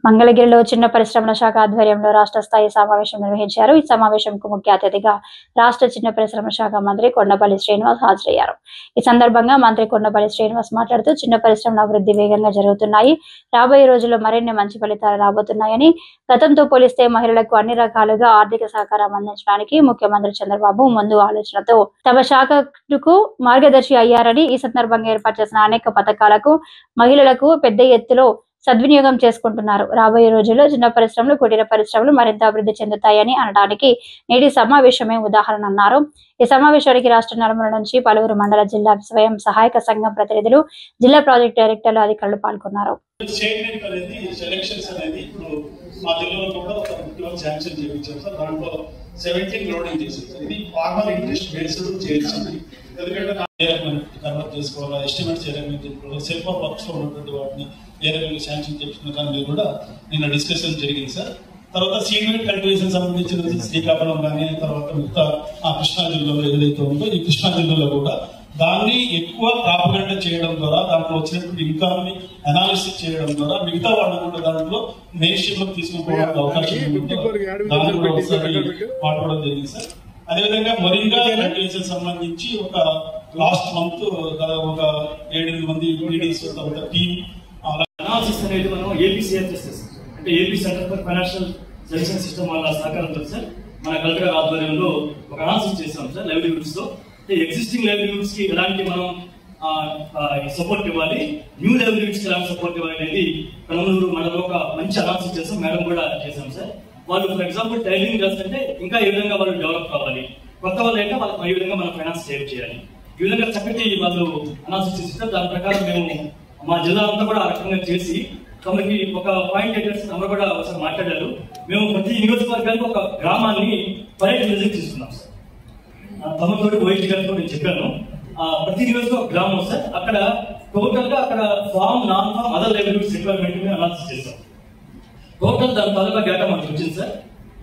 మంగళగిరిలో చిన్న పరిశ్రమల శాఖ ఆధ్వర్యంలో రాష్ట్ర స్థాయి సమావేశం నిర్వహించారు. ఈ సమావేశంకు ముఖ్య అతిథిగా రాష్ట్ర చిన్న పరిశ్రమల శాఖ మంత్రి కొండపల్లి శ్రీనివాస్ హాజరయ్యారు. ఈ సందర్భంగా మంత్రి కొండపల్లి శ్రీనివాస్ మాట్లాడుతూ చిన్న పరిశ్రమల అభివృద్ధి వేగంగా జరుగుతున్నాయి, రాబోయే రోజుల్లో మరిన్ని మంచి ఫలితాలు రాబోతున్నాయని, గతంతో పోలిస్తే మహిళలకు అన్ని రకాలుగా ఆర్థిక సహకారం అందించడానికి ముఖ్యమంత్రి చంద్రబాబు ముందు ఆలోచనతో తమ శాఖకు మార్గదర్శి అయ్యారని, ఈ సందర్భంగా ఏర్పాటు చేసిన అనేక పథకాలకు మహిళలకు పెద్ద ఎత్తులో సద్వినియోగం చేసుకుంటున్నారు. రాబోయే రోజుల్లో చిన్న పరిశ్రమలు, కుటీర పరిశ్రమలు మరింత అభివృద్ధి చెందుతాయని అనడానికి నేటి సమావేశమే ఉదాహరణ అన్నారు. ఈ సమావేశానికి రాష్ట్ర నలుమూల నుంచి పలువురు మండల, జిల్లా స్వయం సహాయక సంఘం ప్రతినిధులు, జిల్లా ప్రాజెక్టు డైరెక్టర్లు, అధికారులు పాల్గొన్నారు. కన్వర్ట్ చేసుకోవాలా, ఎస్టిమేట్స్ ఏ రకంగా చెప్పుకోవాలి, సెల్ఫ్ ఆఫ్ వర్క్స్ లో ఉన్నటువంటి వాటిని ఏ రకంగా శాంక్షన్ చేసుకున్న దాని కూడా నిన్న డిస్కషన్ జరిగింది సార్. తర్వాత సీనియర్ కల్టివేషన్ సంబంధించిన శ్రీకాకుళం కానీ, తర్వాత మిగతా కృష్ణా జిల్లాలో ఏదైతే ఉందో ఈ కృష్ణా జిల్లాలో కూడా దాన్ని ఎక్కువ ప్రాపగండ చేయడం ద్వారా, దాంట్లో వచ్చినటువంటి ఇన్కమ్ ని అనాలిసిస్ చేయడం ద్వారా మిగతా వాళ్ళు కూడా దాంట్లో మెయిన్స్ట్రీమ్ లో తీసుకుపోవడానికి అవకాశం దాన్ని కూడా ఒకసారి మాట్లాడడం జరిగింది సార్. అదేవిధంగా మొరింగా కల్టివేషన్ సంబంధించి ఒక లాస్ట్ మంత్ ఒక 7-8 మంది యూనిటీస్ టీమ్ అనాలిసిస్ అనేది మనం ఏపీసీఆర్ చేస్తాం. అంటే AP centre for financial suggestion system వాళ్ళ సహకారంతో సార్ మన కలెక్టర్ ఆధ్వర్యంలో ఒక అనాలిసిస్ చేస్తాం సార్ లైవ్లీహుడ్స్ తో. ఎగ్జిస్టింగ్ లైవ్లీహుడ్స్ కి ఎలాంటి మనం సపోర్ట్ ఇవ్వాలి, న్యూ లైవ్లీహుడ్స్ కి ఎలాంటి సపోర్ట్ ఇవ్వాలి అనేది కలమూరు మనలో ఒక మంచి అనాలిసిస్ చేస్తాం. మేడం కూడా చేశాం సార్. వాళ్ళు ఫర్ ఎగ్జాంపుల్ టైలింగ్ చేస్తుంటే ఇంకా ఏ విధంగా వాళ్ళు డెవలప్ కావాలి, కొత్త వాళ్ళు అయితే వాళ్ళకి ఏ విధంగా మనం ఫైనాన్స్ సేవ్ చేయాలి, ఈ విధంగా చక్కటి వాళ్ళు అనాలిసిస్ చేస్తారు. దాని ప్రకారం మేము మా జిల్లా అంతా కూడా ఆ రకంగా చేసి తమకి ఒక పాయింట్ ఏంటంటే తమరు కూడా ఒకసారి మాట్లాడారు. మేము ప్రతి నియోజకవర్గానికి ఒక గ్రామాన్ని పర్యటన విజిట్ చేస్తున్నాం సార్. తమతో వైద్య గారితో నేను చెప్పాను, ప్రతి నియోజకవర్గ గ్రామం సార్ అక్కడ టోటల్ గా అక్కడ farm, non farm, other livelihoods requirement analysis చేస్తాం. టోటల్ దాని తాలూకా డేటా మనకు వచ్చింది సార్.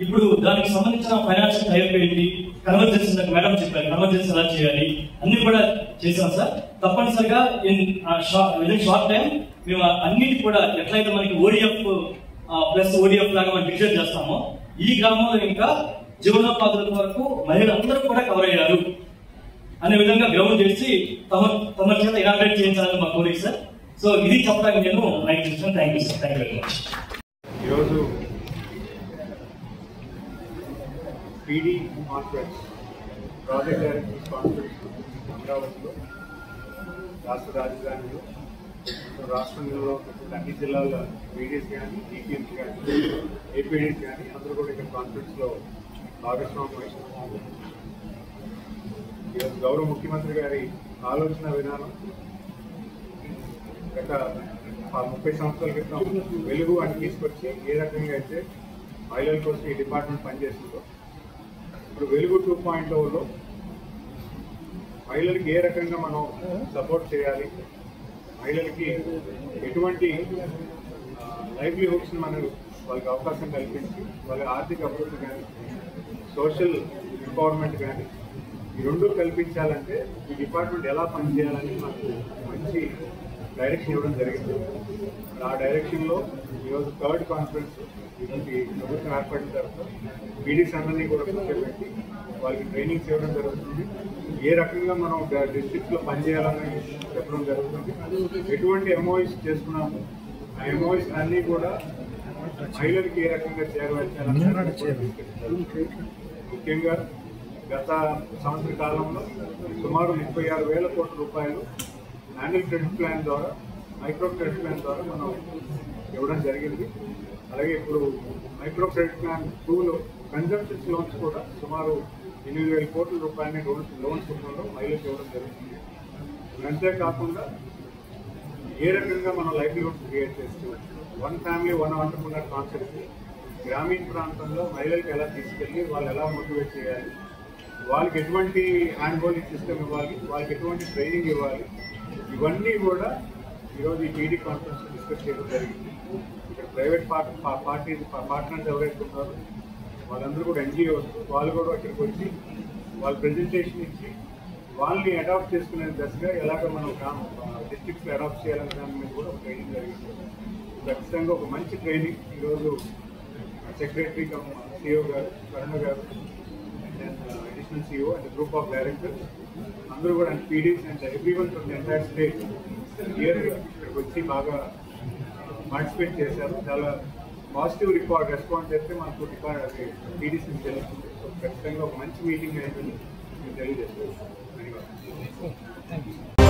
ఇప్పుడు దానికి సంబంధించిన ఫైనాన్షియల్ టైప్ ఏంటి, కన్వర్జెన్స్ మేడం చెప్పారు, కన్వర్జెన్స్ ఎలా చేయాలి అన్ని కూడా చేసాం సార్. తప్పనిసరిగా విదిన్ షార్ట్ టైం మేము అన్నిటి కూడా ఎట్లయితే మనకి ఓడిఎఫ్ ప్లస్ ఓడిఎఫ్ లాగా మనం డిక్లేర్ చేస్తామో ఈ గ్రామంలో ఇంకా జీవనోపాధుల వరకు మహిళలందరూ కూడా కవర్ అయ్యారు అనే విధంగా గ్రౌండ్ చేసి తమ చేత ఇనాగ్రేట్ చేయించాలని మా కోరిక సార్. సో ఇది చెప్పడానికి నేను thank you sir. Thank you sir. Thank you very much. ఈరోజు PD conference, project directors conference అమరావతిలో రాష్ట్ర రాజధానిలో రాష్ట్రంలో అన్ని జిల్లాల పీడీస్ కానీ, ఈపీఎస్ కానీ, ఏపీడీస్ కానీ అందరూ కూడా ఇక్కడ కాన్ఫరెన్స్లో భాగస్వామ్యం. ఈరోజు గౌరవ ముఖ్యమంత్రి గారి ఆలోచన విధానం గత 30 సంవత్సరాల క్రితం వెలుగు అని తీసుకొచ్చి ఏ రకంగా అయితే మహిళల కోసం ఈ డిపార్ట్మెంట్ పనిచేస్తుందో, ఇప్పుడు వెలుగు 2.0లో మహిళలకి ఏ రకంగా మనం సపోర్ట్ చేయాలి, మహిళలకి ఎటువంటి లైవ్లీహుడ్స్ని మనం వాళ్ళకి అవకాశం కల్పించి వాళ్ళ ఆర్థిక అభివృద్ధి కానీ, సోషల్ ఎంపవర్మెంట్ కానీ ఈ రెండు కల్పించాలంటే ఈ డిపార్ట్మెంట్ ఎలా పనిచేయాలని మనకు మంచి డైరెక్షన్ ఇవ్వడం జరిగింది. ఆ డైరెక్షన్లో ఈరోజు థర్డ్ కాన్ఫరెన్స్ ఈరోజు ప్రభుత్వం ఏర్పడిన తర్వాత పీడీస్ అందరినీ కూడా కూర్చోబెట్టి వాళ్ళకి ట్రైనింగ్స్ ఇవ్వడం జరుగుతుంది. ఏ రకంగా మనం డిస్ట్రిక్ట్లో పనిచేయాలని చెప్పడం జరుగుతుంది. ఎటువంటి ఎంఓఎస్ చేసుకున్నాము ఆ ఎంఓఎస్ అన్నీ కూడా మహిళలకి ఏ రకంగా చేరవేర్చాలని ముఖ్యంగా గత సంవత్సర కాలంలో సుమారు 36,000 కోట్ల రూపాయలు యాన్యువల్ క్రెడిట్ ప్లాన్ ద్వారా, మైక్రో క్రెడిట్ ప్లాన్ ద్వారా మనం ఇవ్వడం జరిగింది. అలాగే ఇప్పుడు మైక్రో క్రెడిట్ ప్లాన్ 2లో కన్జంప్షన్స్ లోన్స్ కూడా సుమారు 8,000 కోట్ల రూపాయలని లోన్స్ రూపంలో మహిళలకు ఇవ్వడం జరుగుతుంది. అంతేకాకుండా ఏ రకంగా మనం లైవ్లీహుడ్స్ క్రియేట్ చేసుకోవచ్చు, one family one entrepreneur concept గ్రామీణ ప్రాంతంలో మహిళలకు ఎలా తీసుకెళ్ళి వాళ్ళు ఎలా మోటివేట్ చేయాలి, వాళ్ళకి ఎటువంటి హ్యాండ్ హోల్డింగ్ సిస్టమ్ ఇవ్వాలి, వాళ్ళకి ఎటువంటి ట్రైనింగ్ ఇవ్వాలి, ఇవన్నీ కూడా ఈరోజు ఈ పీడీ కాన్ఫరెన్స్ డిస్కస్ చేయడం జరిగింది. ఇక్కడ ప్రైవేట్ పార్ట్నర్స్ ఎవరైతే ఉన్నారో వాళ్ళందరూ కూడా ఎన్జిఓస్, వాళ్ళు కూడా ఇక్కడికి వచ్చి వాళ్ళ ప్రెజెంటేషన్ ఇచ్చి వాళ్ళని అడాప్ట్ చేసుకునే దశగా ఎలాగ మనం డిస్ట్రిక్ట్స్లో అడాప్ట్ చేయాలనే దాని మీద కూడా ఒక ట్రైనింగ్ జరిగింది. ఖచ్చితంగా ఒక మంచి ట్రైనింగ్ ఈరోజు సెక్రటరీ కమ్ సిఇఓ గారు కరుణ గారు and additional CEO and group of directors అందరూ కూడా and PDs and everyone from the entire state ఇక్కడికి వచ్చి బాగా పార్టిసిపేట్ చేశారు. చాలా పాజిటివ్ రెస్పాన్స్ అయితే మనకు పీడీస్ నుంచి తెలుస్తుంది. సో ఖచ్చితంగా ఒక మంచి మీటింగ్ అయిందని నేను తెలియజేస్తాను. ధన్యవాదాలు.